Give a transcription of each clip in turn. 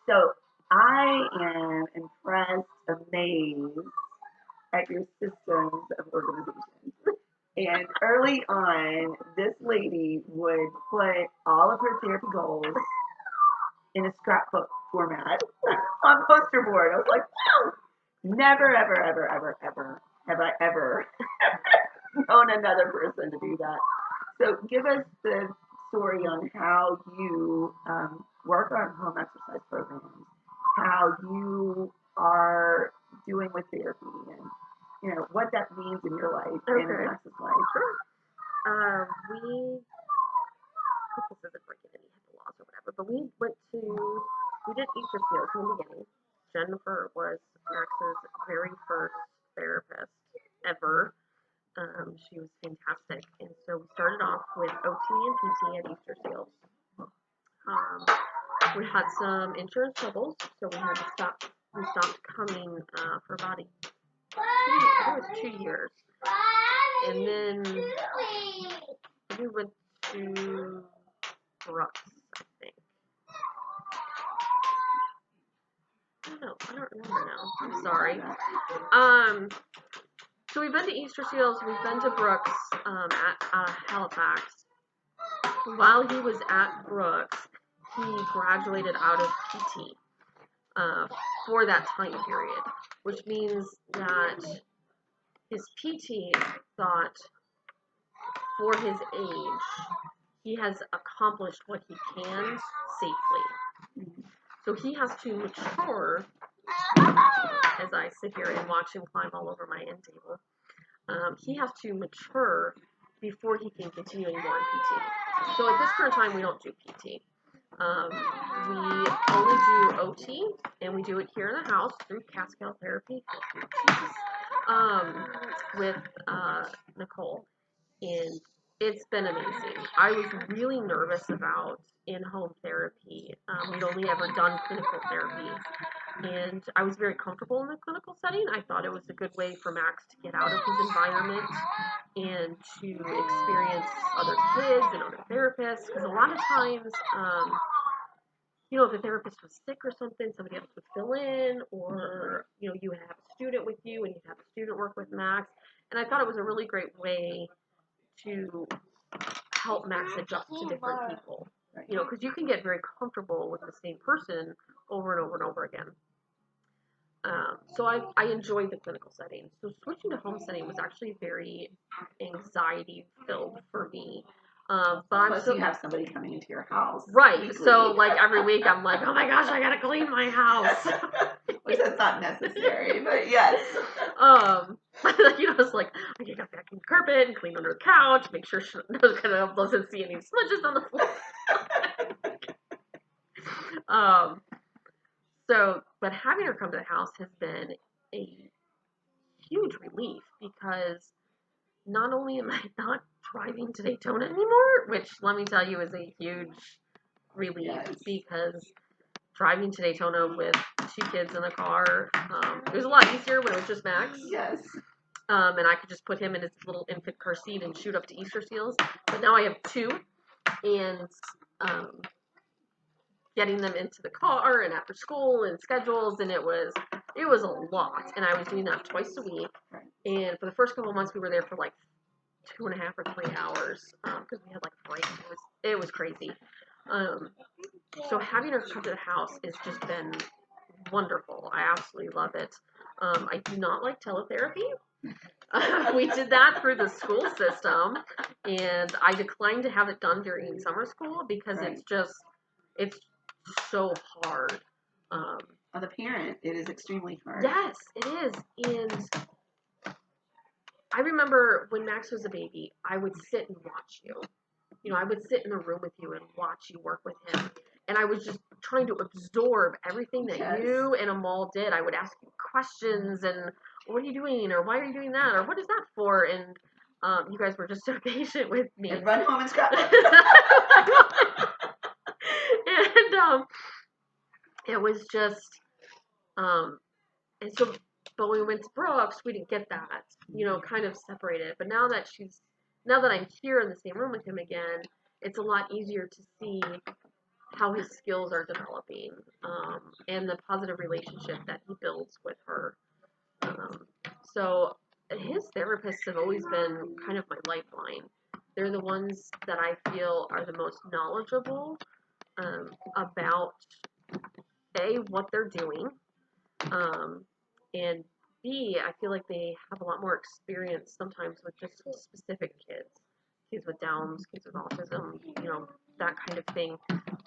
So I am impressed, amazed at your systems of organization. And early on, this lady would put all of her therapy goals in a scrapbook format on poster board. I was like, wow, never, ever, ever, ever, ever have I ever known another person to do that. So give us the story on how you work on home exercise programs, how you are doing with therapy, and what that means in your life and in Okay. Max's life. Sure. We, this isn't breaking any HIPAA laws or whatever, but we did Easter seals in the beginning. Jennifer was Max's very first therapist ever. She was fantastic. And so we started off with OT and PT at Easter seals. Um, we had some insurance troubles, so we stopped coming for about I think it was 2 years. And then we went to Brooks, I think. I don't know. I don't remember now. I'm sorry. So we've been to Easter Seals. We've been to Brooks at Halifax. While he was at Brooks, he graduated out of PT for that time period, which means that his PT thought for his age, he has accomplished what he can safely. So he has to mature, as I sit here and watch him climb all over my end table. He has to mature before he can continue anymore in PT. So at this current time, we don't do PT. We only do OT, and we do it here in the house through Cascale Therapy with Nicole. And it's been amazing. I was really nervous about in-home therapy. We'd only ever done clinical therapy, and I was very comfortable in the clinical setting. I thought it was a good way for Max to get out of his environment and to experience other kids and other therapists, because a lot of times, if the therapist was sick or something, somebody else would fill in, or, you would have a student with you and you'd have a student work with Max. And I thought it was a really great way to help Max adjust to different people. Because you can get very comfortable with the same person over and over and over again. So I enjoyed the clinical setting. So switching to home setting was actually very anxiety filled for me. Plus, you have somebody coming into your house. Right. Weekly. So, like, every week I'm like, oh my gosh, I gotta clean my house. Which is not necessary, but yes. It's like, I gotta vacuum the carpet and clean under the couch, make sure she doesn't see any smudges on the floor. But having her come to the house has been a huge relief, because not only am I not driving to Daytona anymore, which, let me tell you, is a huge relief, because driving to Daytona with 2 kids in the car, it was a lot easier when it was just Max. Yes. And I could just put him in his little infant car seat and shoot up to Easter Seals. But now I have 2, and getting them into the car and after school and schedules, and it was a lot. And I was doing that twice a week. And for the first couple of months, we were there for like 2.5 or 3 hours, because we had like a break. It was crazy. So having her come to the house has just been wonderful. I absolutely love it. I do not like teletherapy. We did that through the school system, and I declined to have it done during summer school because it's so hard. On the parent, it is extremely hard. Yes, it is. And I remember when Max was a baby, I would sit and watch you. I would sit in the room with you and watch you work with him. And I was just trying to absorb everything that you and Amal did. I would ask you questions and, what are you doing? Or why are you doing that? Or what is that for? And you guys were just so patient with me. And run home and scrapbook. And it was just, and so, but when we went to Brooks, we didn't get that, kind of separated. But now that I'm here in the same room with him again, it's a lot easier to see how his skills are developing, and the positive relationship that he builds with her. So his therapists have always been kind of my lifeline. They're the ones that I feel are the most knowledgeable about A, what they're doing, and B, I feel like they have a lot more experience sometimes with just specific kids with Downs, kids with autism, that kind of thing.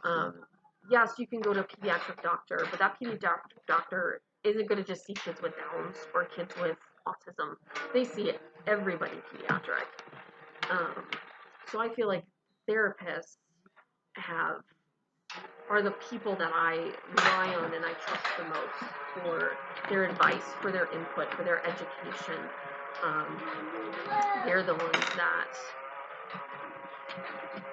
Um, yes, you can go to a pediatric doctor, but that pediatric doctor isn't going to just see kids with Downs or kids with autism. They see everybody pediatric. Um, so I feel like therapists have are the people that I rely on and I trust the most for their advice, for their input, for their education. Um, they're the ones that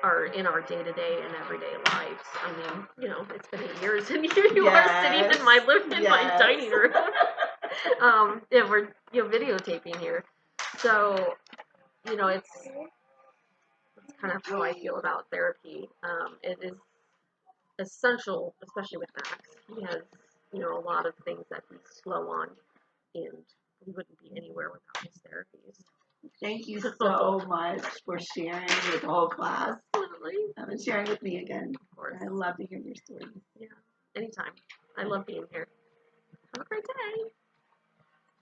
are in our day-to-day and everyday lives. I mean, it's been 8 years, and here you are sitting in my my dining room. And we're videotaping here, so it's kind of how I feel about therapy. It is essential, especially with Max. He has a lot of things that he's slow on, and we wouldn't be anywhere without his therapies. Thank you so much for sharing with the whole class. Absolutely. And sharing with me again. Of course. I love to hear your stories. Yeah, anytime. I love being here. Have a great day.